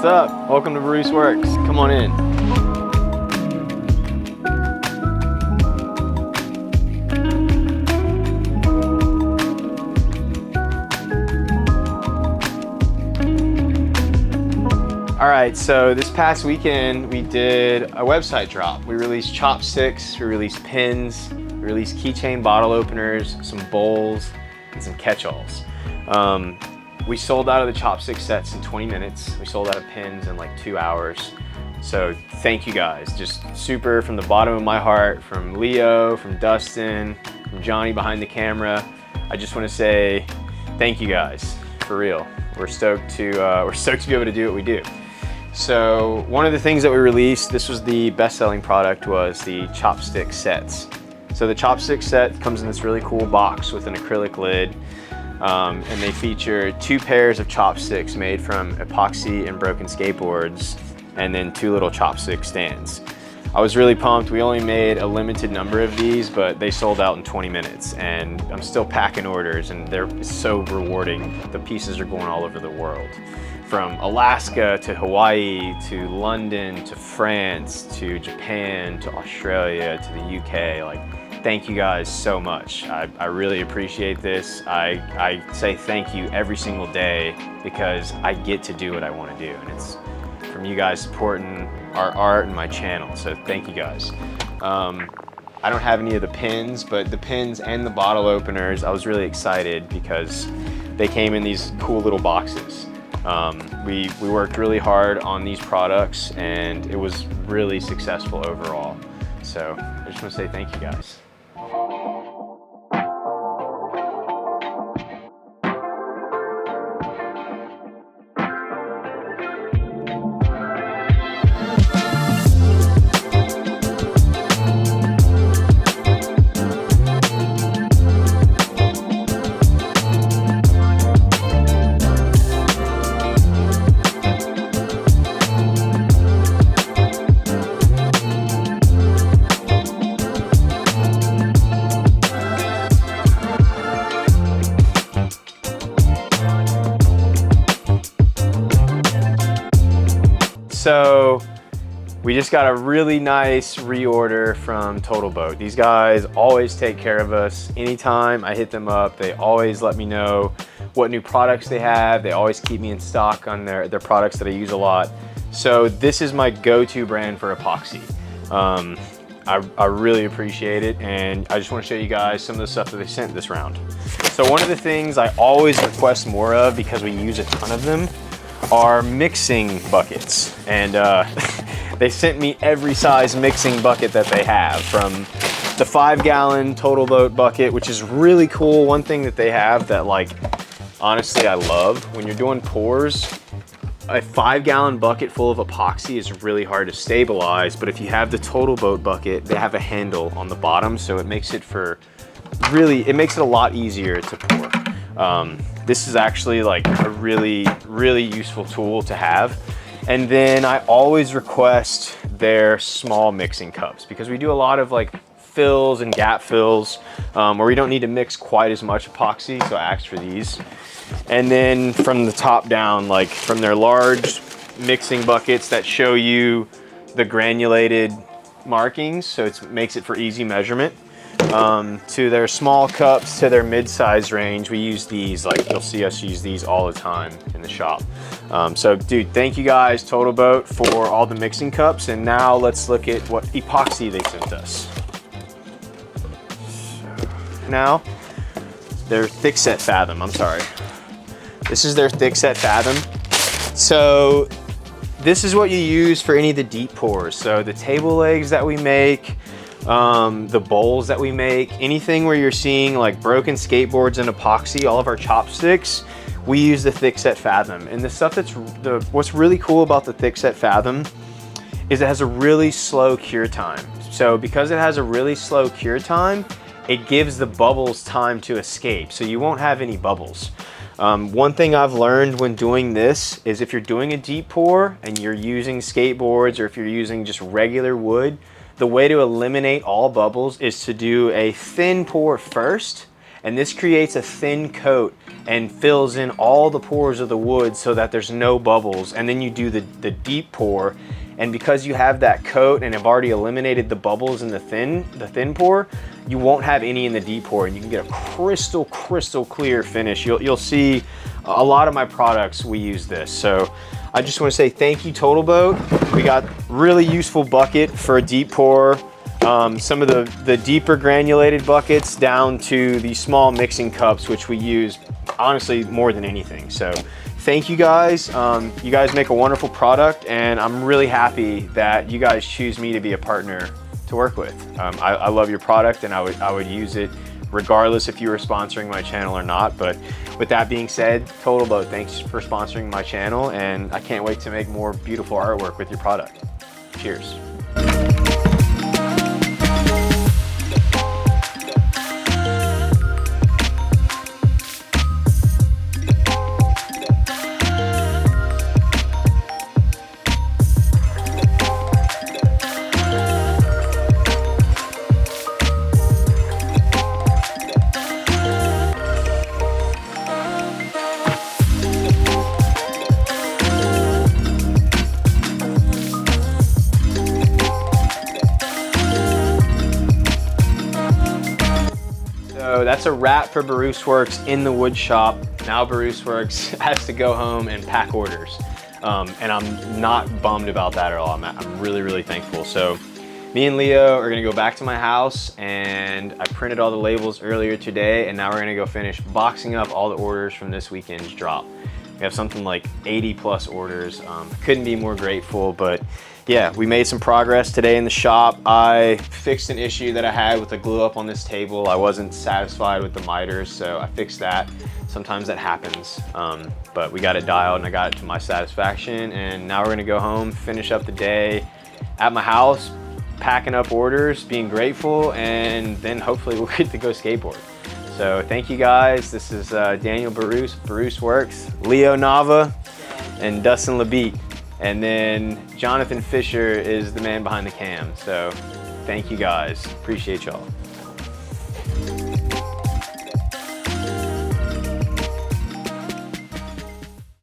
What's up? Welcome to Bruce Works. Come on in. All right, so this past weekend we did a website drop. We released chopsticks, we released pins, we released keychain bottle openers, some bowls, and some catch-alls. We sold out of the chopstick sets in 20 minutes. We sold out of pins in like 2 hours. So thank you guys, just super from the bottom of my heart, from Leo, from Dustin, from Johnny behind the camera. I just want to say thank you guys, for real. We're stoked to be able to do what we do. So one of the things that we released, this was the best-selling product, was the chopstick sets. So the chopstick set comes in this really cool box with an acrylic lid. And they feature 2 pairs of chopsticks made from epoxy and broken skateboards, and then 2 little chopstick stands. I was really pumped. We only made a limited number of these, but they sold out in 20 minutes, and I'm still packing orders, and they're so rewarding. The pieces are going all over the world, from Alaska to Hawaii to London to France to Japan to Australia to the UK. Like, thank you guys so much. I really appreciate this. I say thank you every single day because I get to do what I want to do, and it's from you guys supporting our art and my channel, so thank you guys. I don't have any of the pins, but the pins and the bottle openers, I was really excited because they came in these cool little boxes. We worked really hard on these products, and it was really successful overall. So I just want to say thank you guys. So we just got a really nice reorder from TotalBoat. These guys always take care of us. Anytime I hit them up, they always let me know what new products they have. They always keep me in stock on their products that I use a lot. So this is my go-to brand for epoxy. I really appreciate it, and I just want to show you guys some of the stuff that they sent this round. So one of the things I always request more of, because we use a ton of them, are mixing buckets, and they sent me every size mixing bucket that they have, from the 5-gallon TotalBoat bucket, which is really cool. One thing that they have that, like, honestly I love, when you're doing pours, a 5-gallon bucket full of epoxy is really hard to stabilize, but if you have the TotalBoat bucket, they have a handle on the bottom, so it makes it a lot easier to pour. This is actually like a really useful tool to have. And then I always request their small mixing cups, because we do a lot of like fills and gap fills where we don't need to mix quite as much epoxy, so I asked for these. And then from the top down, like from their large mixing buckets that show you the granulated markings, so it makes it for easy measurement, to their small cups, to their mid-size range. We use these, like you'll see us use these all the time in the shop. So dude, thank you guys, TotalBoat, for all the mixing cups. And now let's look at what epoxy they sent us. So now, their thickset Fathom, I'm sorry. This is their thickset Fathom. So this is what you use for any of the deep pours. So the table legs that we make, the bowls that we make, anything where you're seeing like broken skateboards and epoxy, all of our chopsticks, we use the thickset Fathom. And the stuff what's really cool about the thickset Fathom is it has a really slow cure time. So because it has a really slow cure time, it gives the bubbles time to escape, so you won't have any bubbles. One thing I've learned when doing this is if you're doing a deep pour and you're using skateboards, or if you're using just regular wood, the way to eliminate all bubbles is to do a thin pour first, and this creates a thin coat and fills in all the pores of the wood so that there's no bubbles. And then you do the deep pour, and because you have that coat and have already eliminated the bubbles in the thin pour, you won't have any in the deep pour, and you can get a crystal clear finish. You'll see a lot of my products, we use this. So I just want to say thank you, TotalBoat. We got really useful bucket for a deep pour. Some of the deeper granulated buckets down to the small mixing cups, which we use honestly more than anything. So thank you guys. You guys make a wonderful product, and I'm really happy that you guys choose me to be a partner to work with. I love your product, and I would use it regardless if you were sponsoring my channel or not. But with that being said, TotalBoat, thanks for sponsoring my channel, and I can't wait to make more beautiful artwork with your product. Cheers. So that's a wrap for Baruch Works in the wood shop. Now Baruch Works has to go home and pack orders. And I'm not bummed about that at all. I'm really thankful. So me and Leo are gonna go back to my house, and I printed all the labels earlier today, and now we're gonna go finish boxing up all the orders from this weekend's drop. We have something like 80+ orders. Couldn't be more grateful, but yeah, we made some progress today in the shop. I fixed an issue that I had with the glue up on this table. I wasn't satisfied with the miters, so I fixed that. Sometimes that happens, but we got it dialed and I got it to my satisfaction. And now we're gonna go home, finish up the day at my house, packing up orders, being grateful, and then hopefully we'll get to go skateboard. So thank you guys. This is Daniel Baruch Works, Leo Nava, and Dustin Labitte. And then Jonathan Fisher is the man behind the cam. So thank you guys. Appreciate y'all.